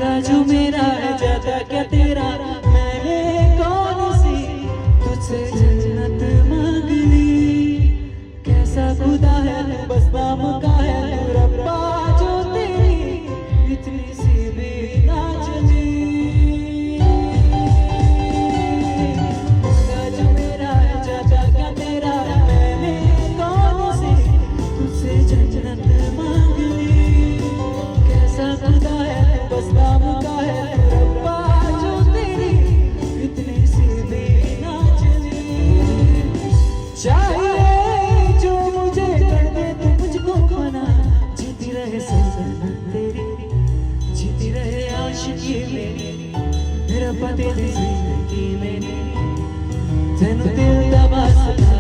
मांगा जो मेरा है ज्यादा क्या तेरा, मैंने कौन सी तुझसे जन्नत मांग ली। कैसा खुदा है तू बस नाम का है तू रब्बा, जो तेरी इतनी सी भी ना चली। मांगा जो मेरा है ज्यादा क्या तेरा, मैंने कौन सी तुझसे जन्नत मांग ली। कैसा खुदा है तू बस नाम का है तू रब्बा, जो तेरी इतनी सी भी ना चली। चाहिए जो मुझे कर दे तू मुझको बना, जीती रहे सल्तनत तेरी, जीती रहे आशिकी मेरी, मेरा पति दी जिंदगी मेरी, तेन दिल दा वास्ता